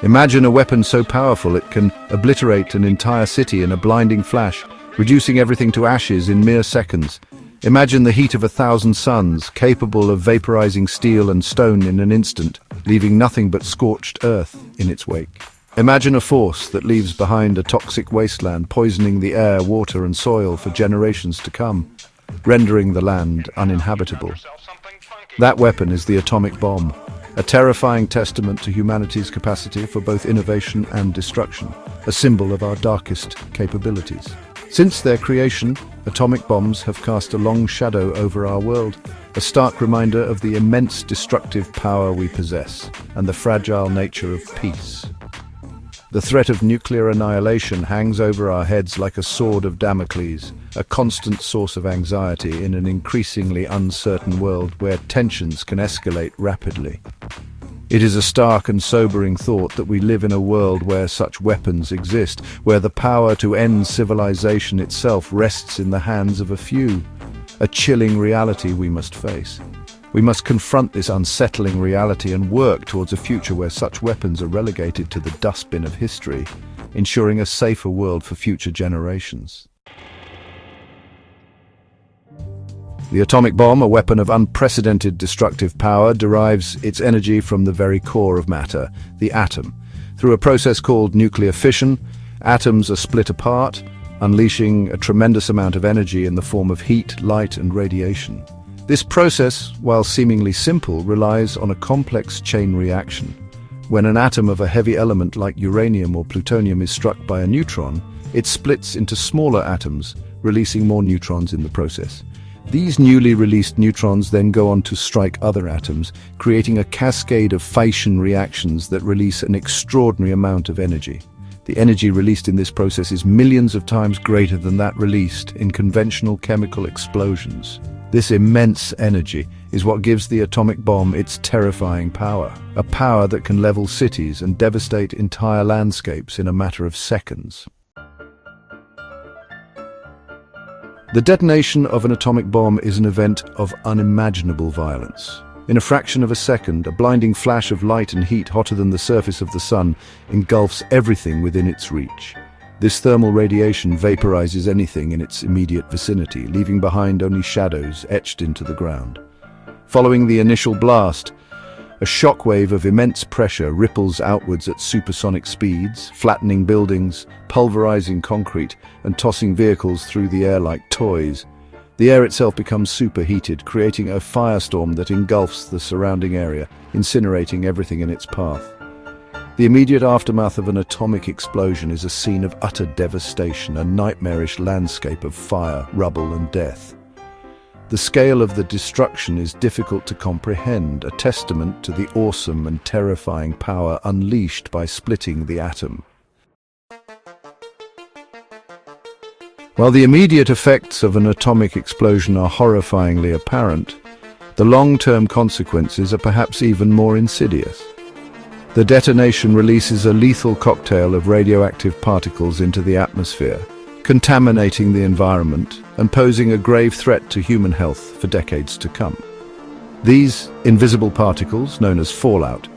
Imagine a weapon so powerful it can obliterate an entire city in a blinding flash, reducing everything to ashes in mere seconds. Imagine the heat of 1,000 suns, capable of vaporizing steel and stone in an instant, leaving nothing but scorched earth in its wake. Imagine a force that leaves behind a toxic wasteland, poisoning the air, water, and soil for generations to come, rendering the land uninhabitable. That weapon is the atomic bomb, a terrifying testament to humanity's capacity for both innovation and destruction, a symbol of our darkest capabilities. Since their creation, atomic bombs have cast a long shadow over our world, a stark reminder of the immense destructive power we possess and the fragile nature of peace. The threat of nuclear annihilation hangs over our heads like a sword of Damocles, a constant source of anxiety in an increasingly uncertain world where tensions can escalate rapidly. It is a stark and sobering thought that we live in a world where such weapons exist, where the power to end civilization itself rests in the hands of a few, a chilling reality we must face. We must confront this unsettling reality and work towards a future where such weapons are relegated to the dustbin of history, ensuring a safer world for future generations. The atomic bomb, a weapon of unprecedented destructive power, derives its energy from the very core of matter, the atom. Through a process called nuclear fission, atoms are split apart, unleashing a tremendous amount of energy in the form of heat, light, and radiation. This process, while seemingly simple, relies on a complex chain reaction. When an atom of a heavy element like uranium or plutonium is struck by a neutron, it splits into smaller atoms, releasing more neutrons in the process. These newly released neutrons then go on to strike other atoms, creating a cascade of fission reactions that release an extraordinary amount of energy. The energy released in this process is millions of times greater than that released in conventional chemical explosions. This immense energy is what gives the atomic bomb its terrifying power, a power that can level cities and devastate entire landscapes in a matter of seconds. The detonation of an atomic bomb is an event of unimaginable violence. In a fraction of a second, a blinding flash of light and heat hotter than the surface of the sun engulfs everything within its reach. This thermal radiation vaporizes anything in its immediate vicinity, leaving behind only shadows etched into the ground. Following the initial blast, a shockwave of immense pressure ripples outwards at supersonic speeds, flattening buildings, pulverizing concrete, and tossing vehicles through the air like toys. The air itself becomes superheated, creating a firestorm that engulfs the surrounding area, incinerating everything in its path. The immediate aftermath of an atomic explosion is a scene of utter devastation, a nightmarish landscape of fire, rubble, and death. The scale of the destruction is difficult to comprehend, a testament to the awesome and terrifying power unleashed by splitting the atom. While the immediate effects of an atomic explosion are horrifyingly apparent, the long-term consequences are perhaps even more insidious. The detonation releases a lethal cocktail of radioactive particles into the atmosphere, contaminating the environment and posing a grave threat to human health for decades to come. These invisible particles, known as fallout,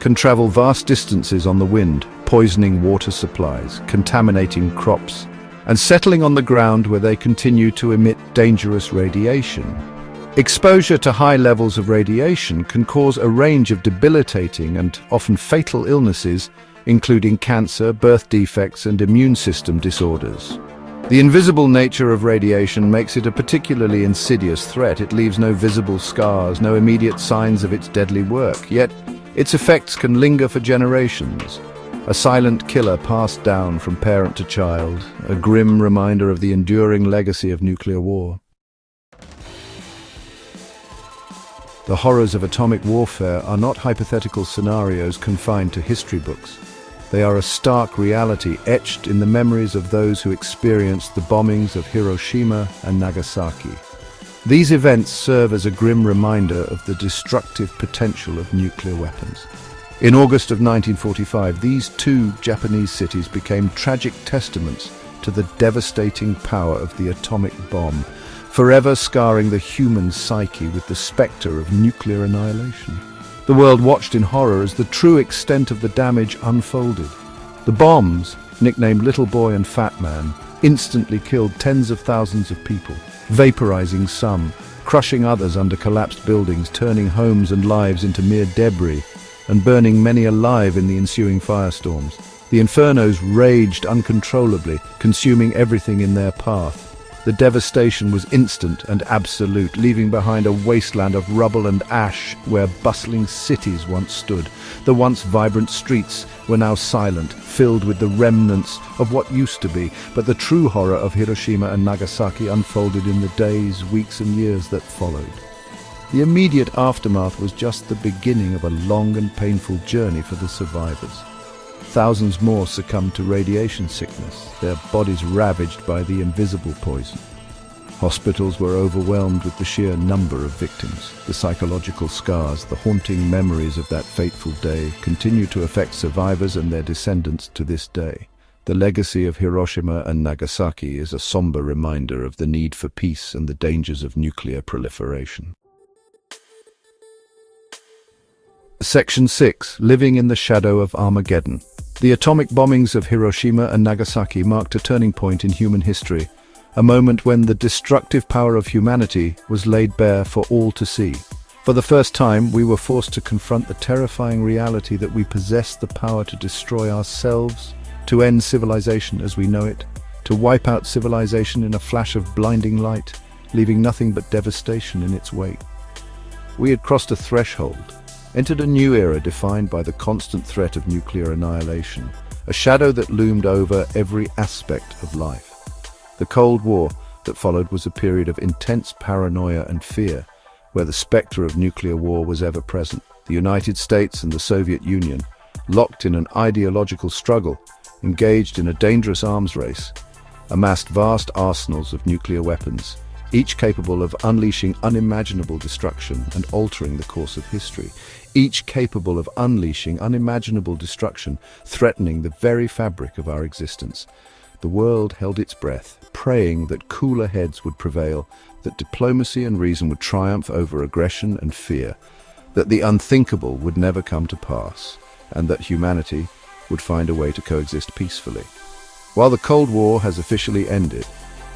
can travel vast distances on the wind, poisoning water supplies, contaminating crops, and settling on the ground where they continue to emit dangerous radiation. Exposure to high levels of radiation can cause a range of debilitating and often fatal illnesses, including cancer, birth defects, and immune system disorders. The invisible nature of radiation makes it a particularly insidious threat. It leaves no visible scars, no immediate signs of its deadly work, yet its effects can linger for generations. A silent killer passed down from parent to child, a grim reminder of the enduring legacy of nuclear war. The horrors of atomic warfare are not hypothetical scenarios confined to history books. They are a stark reality etched in the memories of those who experienced the bombings of Hiroshima and Nagasaki. These events serve as a grim reminder of the destructive potential of nuclear weapons. In August of 1945, these two Japanese cities became tragic testaments to the devastating power of the atomic bomb, forever scarring the human psyche with the spectre of nuclear annihilation. The world watched in horror as the true extent of the damage unfolded. The bombs, nicknamed Little Boy and Fat Man, instantly killed tens of thousands of people, vaporizing some, crushing others under collapsed buildings, turning homes and lives into mere debris, and burning many alive in the ensuing firestorms. The infernos raged uncontrollably, consuming everything in their path. The devastation was instant and absolute, leaving behind a wasteland of rubble and ash where bustling cities once stood. The once vibrant streets were now silent, filled with the remnants of what used to be, but the true horror of Hiroshima and Nagasaki unfolded in the days, weeks and years that followed. The immediate aftermath was just the beginning of a long and painful journey for the survivors. Thousands more succumbed to radiation sickness, their bodies ravaged by the invisible poison. Hospitals were overwhelmed with the sheer number of victims. The psychological scars, the haunting memories of that fateful day continue to affect survivors and their descendants to this day. The legacy of Hiroshima and Nagasaki is a somber reminder of the need for peace and the dangers of nuclear proliferation. Section 6. Living in the Shadow of Armageddon. The atomic bombings of Hiroshima and Nagasaki marked a turning point in human history, a moment when the destructive power of humanity was laid bare for all to see. For the first time, we were forced to confront the terrifying reality that we possessed the power to destroy ourselves, to end civilization as we know it, to wipe out civilization in a flash of blinding light, leaving nothing but devastation in its wake. We had crossed a threshold, entered a new era defined by the constant threat of nuclear annihilation, a shadow that loomed over every aspect of life. The Cold War that followed was a period of intense paranoia and fear, where the spectre of nuclear war was ever present. The United States and the Soviet Union, locked in an ideological struggle, engaged in a dangerous arms race, amassed vast arsenals of nuclear weapons, each capable of unleashing unimaginable destruction and altering the course of history, each capable of unleashing unimaginable destruction, threatening the very fabric of our existence. The world held its breath, praying that cooler heads would prevail, that diplomacy and reason would triumph over aggression and fear, that the unthinkable would never come to pass, and that humanity would find a way to coexist peacefully. While the Cold War has officially ended,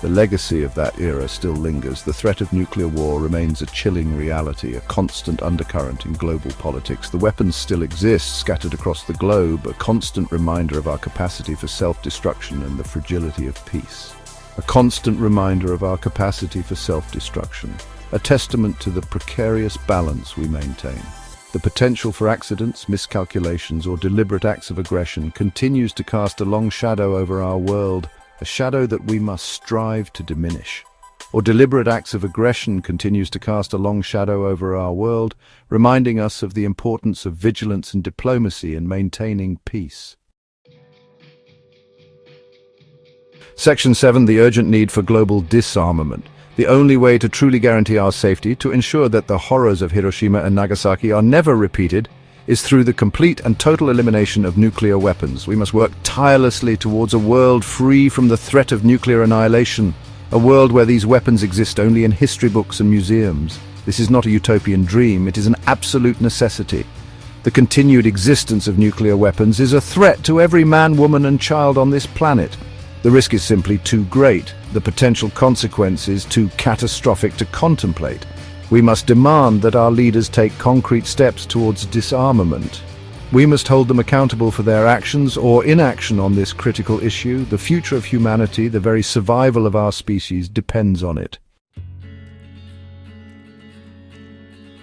the legacy of that era still lingers. The threat of nuclear war remains a chilling reality, a constant undercurrent in global politics. The weapons still exist, scattered across the globe, a constant reminder of our capacity for self-destruction and the fragility of peace. A constant reminder of our capacity for self-destruction, a testament to the precarious balance we maintain. The potential for accidents, miscalculations, or deliberate acts of aggression continues to cast a long shadow over our world, a shadow that we must strive to diminish. Or deliberate acts of aggression continues to cast a long shadow over our world, reminding us of the importance of vigilance and diplomacy in maintaining peace. Section 7. The urgent need for global disarmament. The only way to truly guarantee our safety, to ensure that the horrors of Hiroshima and Nagasaki are never repeated, is through the complete and total elimination of nuclear weapons. We must work tirelessly towards a world free from the threat of nuclear annihilation, a world where these weapons exist only in history books and museums. This is not a utopian dream, it is an absolute necessity. The continued existence of nuclear weapons is a threat to every man, woman and child on this planet. The risk is simply too great, the potential consequences too catastrophic to contemplate. We must demand that our leaders take concrete steps towards disarmament. We must hold them accountable for their actions or inaction on this critical issue. The future of humanity, the very survival of our species, depends on it.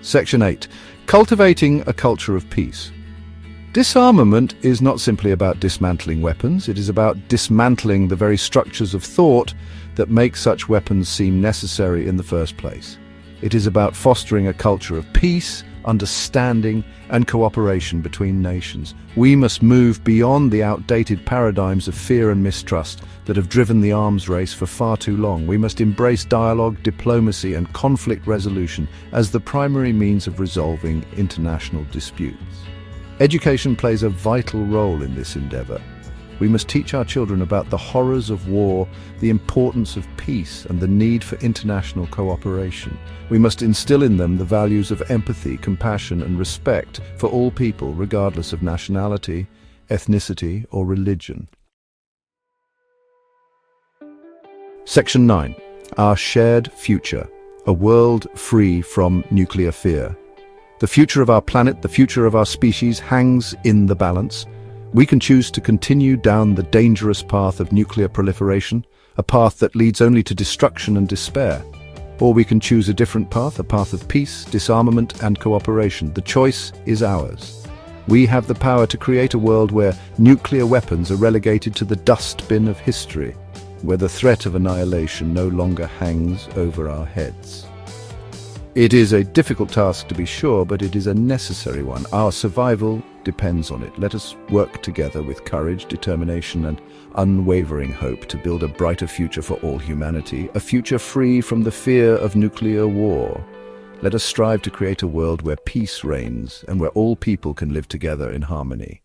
Section 8. Cultivating a culture of peace. Disarmament is not simply about dismantling weapons, it is about dismantling the very structures of thought that make such weapons seem necessary in the first place. It is about fostering a culture of peace, understanding, and cooperation between nations. We must move beyond the outdated paradigms of fear and mistrust that have driven the arms race for far too long. We must embrace dialogue, diplomacy, and conflict resolution as the primary means of resolving international disputes. Education plays a vital role in this endeavor. We must teach our children about the horrors of war, the importance of peace, and the need for international cooperation. We must instill in them the values of empathy, compassion, and respect for all people, regardless of nationality, ethnicity, or religion. Section 9. Our shared future. A world free from nuclear fear. The future of our planet, the future of our species, hangs in the balance. We can choose to continue down the dangerous path of nuclear proliferation, a path that leads only to destruction and despair. Or we can choose a different path, a path of peace, disarmament, and cooperation. The choice is ours. We have the power to create a world where nuclear weapons are relegated to the dustbin of history, where the threat of annihilation no longer hangs over our heads. It is a difficult task, to be sure, but it is a necessary one. Our survival depends on it. Let us work together with courage, determination, and unwavering hope to build a brighter future for all humanity, a future free from the fear of nuclear war. Let us strive to create a world where peace reigns and where all people can live together in harmony.